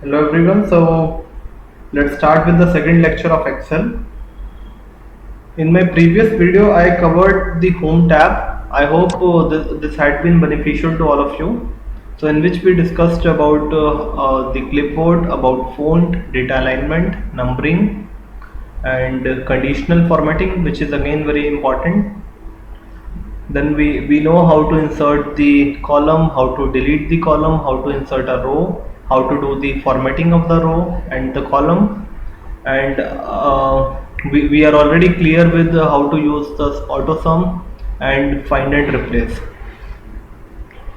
Hello everyone. So let's start with the second lecture of Excel. In my previous video, I covered the Home tab. I hope this had been beneficial to all of you. So in which we discussed about the clipboard, about font, data alignment, numbering, and conditional formatting, which is again very important. Then we know how to insert the column, how to delete the column, how to insert a row, how to do the formatting of the row and the column, and we are already clear with how to use the auto sum and find and replace.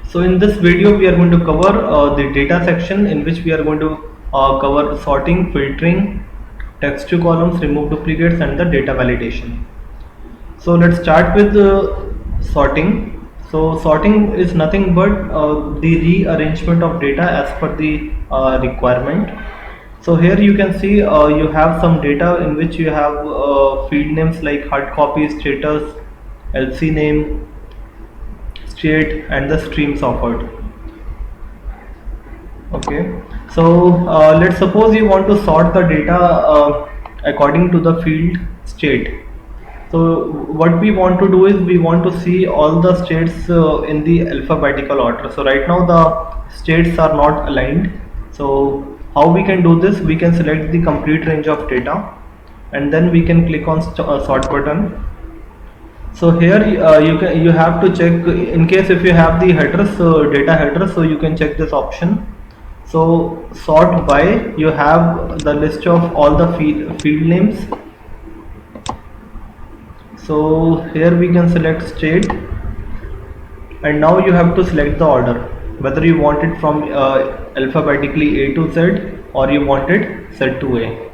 So in this video we are going to cover the data section, in which we are going to cover sorting, filtering, text to columns, remove duplicates, and the data validation. So let's start with sorting. So sorting is nothing but the rearrangement of data as per the requirement. So here you can see you have some data in which you have field names like hard copy, status, LC name, state, and the streams offered. Okay, so let's suppose you want to sort the data according to the field state. So what we want to do is we want to see all the states in the alphabetical order. So right now the states are not aligned. So how we can do this? We can select the complete range of data, and then we can click on sort button. So here you have to check in case if you have the headers, data headers, so you can check this option. So sort by, you have the list of all the field names. So here we can select state, and now you have to select the order, whether you want it from alphabetically A to Z or you want it Z to A.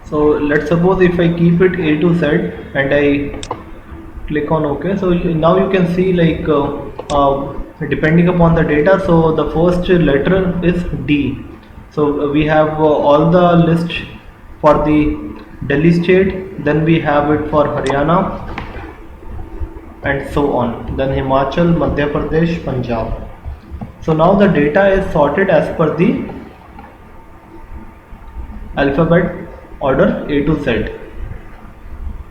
So let's suppose if I keep it A to Z and I click on OK. So now you can see like depending upon the data, so the first letter is D. So we have all the list for the Delhi state, then we have it for Haryana, and so on, then Himachal, Madhya Pradesh, Punjab. So now the data is sorted as per the alphabet order A to Z,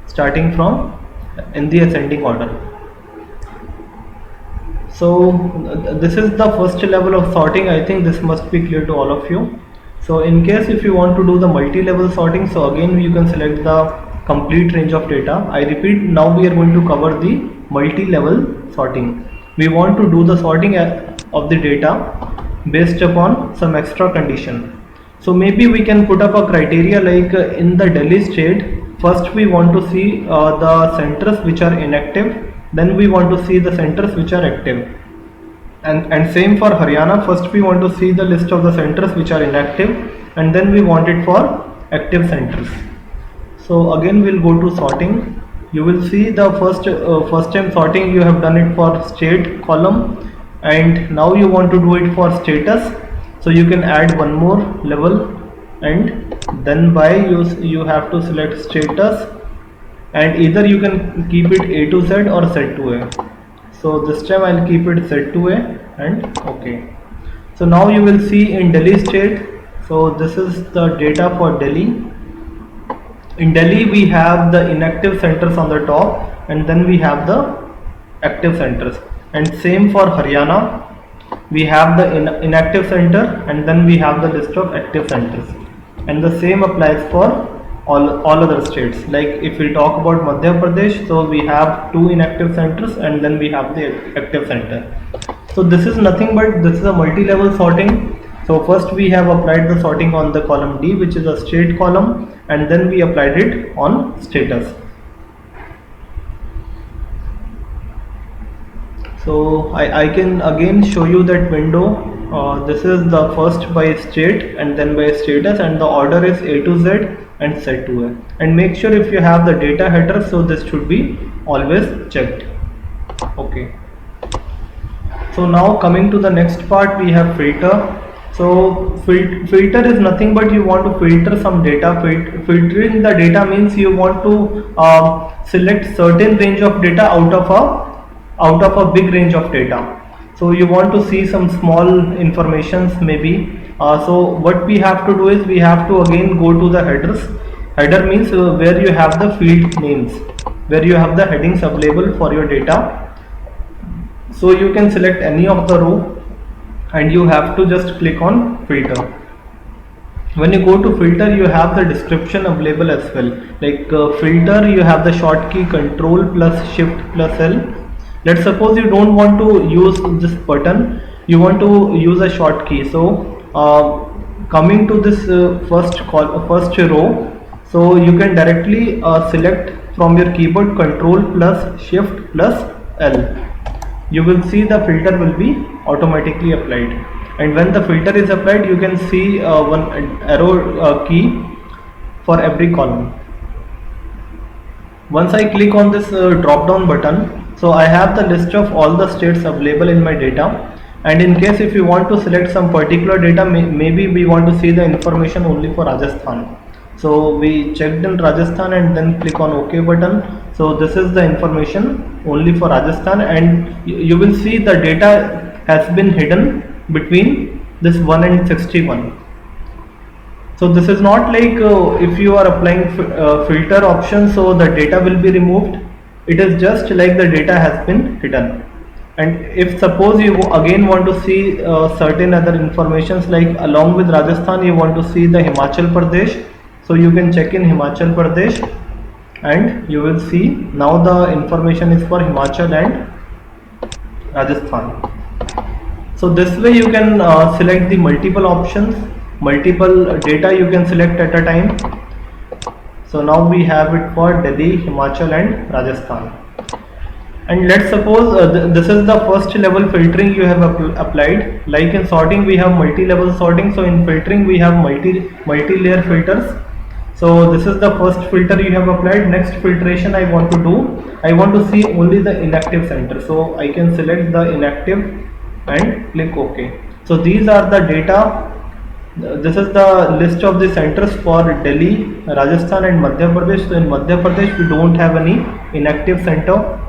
starting from in the ascending order. So this is the first level of sorting. I think this must be clear to all of you. So in case if you want to do the multi-level sorting, so again you can select the complete range of data. I repeat, now we are going to cover the multi-level sorting. We want to do the sorting of the data based upon some extra condition. So maybe we can put up a criteria like in the Delhi state, first we want to see the centers which are inactive, then we want to see the centers which are active. And same for Haryana, first we want to see the list of the centers which are inactive, and then we want it for active centers. So again we'll go to sorting. You will see the first time sorting you have done it for state column, and now you want to do it for status. So you can add one more level, and then by you have to select status, and either you can keep it A to Z or Z to A. So this time I'll keep it Z to A and OK. So now you will see in Delhi state, so this is the data for Delhi. In Delhi we have the inactive centers on the top, and then we have the active centers, and same for Haryana, we have the inactive center, and then we have the list of active centers, and the same applies for all other states. Like if we talk about Madhya Pradesh, so we have 2 inactive centers and then we have the active center. So this is nothing but this is a multi-level sorting. So first we have applied the sorting on the column D, which is a state column, and then we applied it on status. So I can again show you that window. This is the first by state and then by status, and the order is A to Z and Z to A. And make sure if you have the data header, so this should be always checked. Okay. So now coming to the next part, we have filter. So filter is nothing but you want to filter some data. Filtering the data means you want to select certain range of data out of a big range of data. So you want to see some small informations maybe. So what we have to do is we have to again go to the headers. Header means where you have the field names, where you have the headings available for your data. So you can select any of the row and you have to just click on filter. When you go to filter, you have the description available as well. Like filter, you have the short key control plus shift plus L. Let's suppose you don't want to use this button, you want to use a short key. So coming to this first row, so you can directly select from your keyboard control plus shift plus L. You will see the filter will be automatically applied, and when the filter is applied you can see one arrow key for every column. Once I click on this drop down button, so I have the list of all the states available in my data, and in case if you want to select some particular data, maybe we want to see the information only for Rajasthan. So we checked in Rajasthan and then click on OK button. So this is the information only for Rajasthan, and you will see the data has been hidden between this 1 and 61. So this is not like if you are applying filter option, so the data will be removed. It is just like the data has been hidden. And if suppose you again want to see certain other informations, like along with Rajasthan you want to see the Himachal Pradesh, so you can check in Himachal Pradesh and you will see now the information is for Himachal and Rajasthan. So this way you can select the multiple options, multiple data you can select at a time. So now we have it for Delhi, Himachal and Rajasthan. And let's suppose this is the first level filtering you have applied. Like in sorting we have multi-level sorting, so in filtering we have multi-layer filters. So this is the first filter you have applied. Next filtration I want to do, I want to see only the inactive center, so I can select the inactive and click OK. So these are the data. This is the list of the centers for Delhi, Rajasthan and Madhya Pradesh. So in Madhya Pradesh we don't have any inactive center.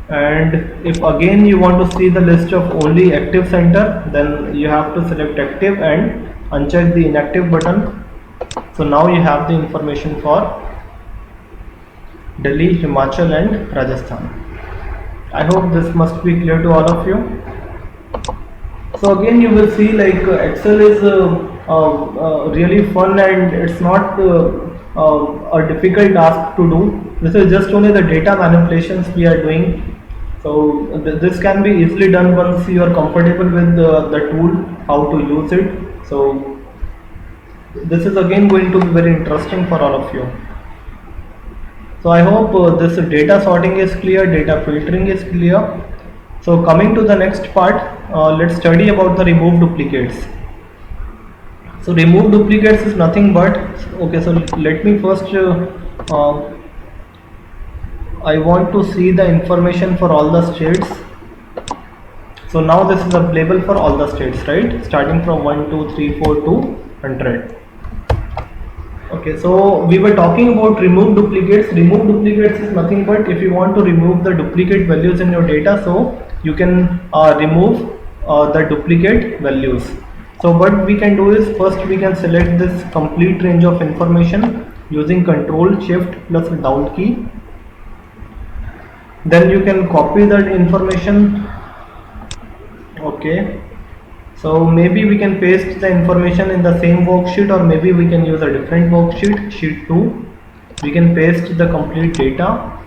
And if again you want to see the list of only active center, then you have to select active and uncheck the inactive button. So now you have the information for Delhi, Himachal and Rajasthan. I hope this must be clear to all of you. So again you will see like Excel is really fun, and it's not a difficult task to do. This is just only the data manipulations we are doing. So this can be easily done once you are comfortable with the tool, how to use it. So this is again going to be very interesting for all of you. So I hope this data sorting is clear, data filtering is clear. So coming to the next part, let's study about the remove duplicates. So remove duplicates is nothing but, okay, so let me first I want to see the information for all the states. So now this is available for all the states, right? Starting from 1, 2, 3, 4 to 100. Okay, so we were talking about remove duplicates. Remove duplicates is nothing but if you want to remove the duplicate values in your data, so you can remove the duplicate values. So what we can do is first we can select this complete range of information using Control Shift plus down key. Then you can copy that information. Okay. So maybe we can paste the information in the same worksheet, or maybe we can use a different worksheet, sheet 2. We can paste the complete data.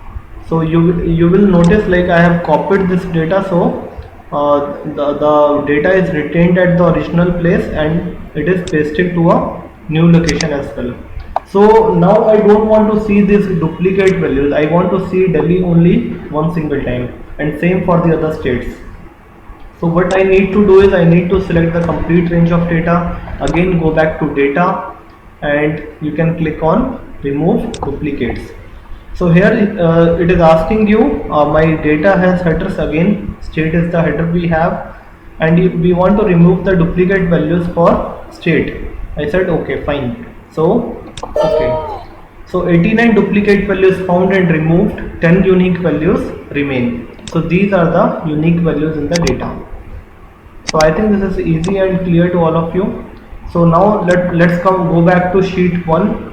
So you will notice like I have copied this data, so the data is retained at the original place and it is pasted to a new location as well. So now I don't want to see these duplicate values. I want to see Delhi only one single time, and same for the other states. So what I need to do is I need to select the complete range of data. Again go back to data and you can click on remove duplicates. So here it is asking you my data has headers, again state is the header we have, and we want to remove the duplicate values for state. I said okay, fine. So okay, so 89 duplicate values found and removed, 10 unique values remain. So these are the unique values in the data. So I think this is easy and clear to all of you. So now let's go back to sheet 1.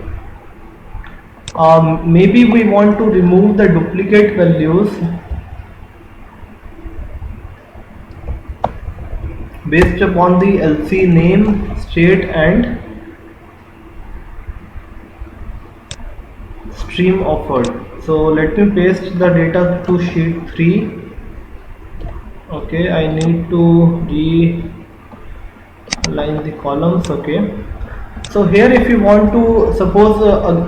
Maybe we want to remove the duplicate values based upon the LC name, state and stream offered. So let me paste the data to sheet 3. Okay, I need to realign the columns. Okay, so here if you want to suppose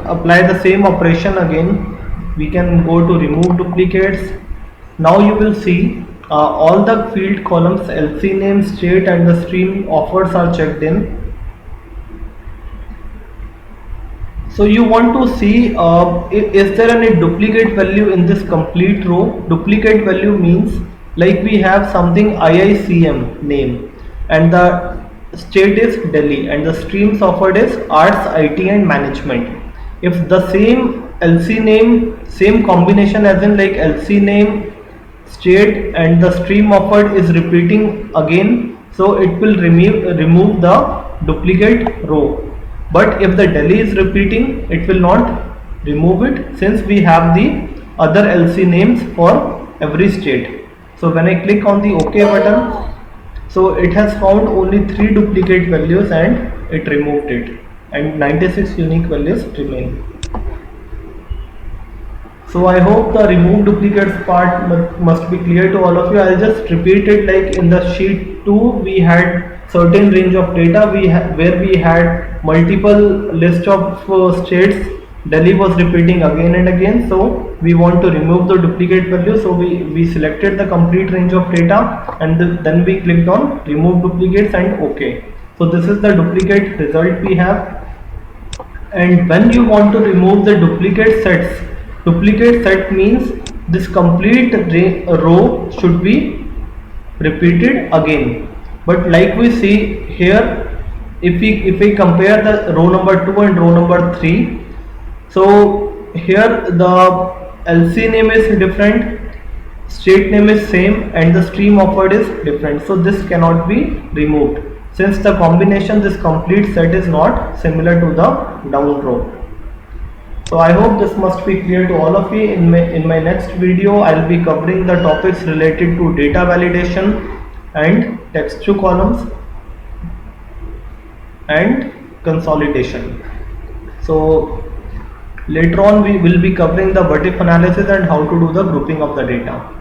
apply the same operation again, we can go to remove duplicates. Now you will see all the field columns LC name, state and the stream offers are checked in. So you want to see is there any duplicate value in this complete row. Duplicate value means like we have something IICM name and the state is Delhi and the streams offered is arts, IT and management. If the same LC name, same combination as in like LC name, state and the stream offered is repeating again, so it will remove the duplicate row. But if the Delhi is repeating, it will not remove it since we have the other LC names for every state. So when I click on the OK button, so it has found only 3 duplicate values and it removed it, and 96 unique values remain. So I hope the remove duplicates part must be clear to all of you. I'll just repeat it. Like in the sheet 2 we had certain range of data where we had multiple list of states. Delhi was repeating again and again, so we want to remove the duplicate value. So we selected the complete range of data and then we clicked on remove duplicates and OK. So this is the duplicate result we have. And when you want to remove the duplicate set means this complete row should be repeated again. But like we see here, if we compare the row number 2 and row number 3, so here the LC name is different, state name is same and the stream offered is different, so this cannot be removed since the combination, this complete set is not similar to the down row. So I hope this must be clear to all of you. In my next video I'll be covering the topics related to data validation and text to columns and consolidation. So later on we will be covering the what if analysis and how to do the grouping of the data.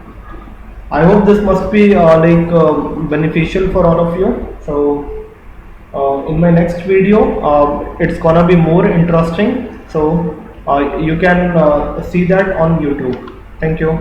I hope this must be beneficial for all of you. So in my next video it's gonna be more interesting, so you can see that on YouTube. Thank you.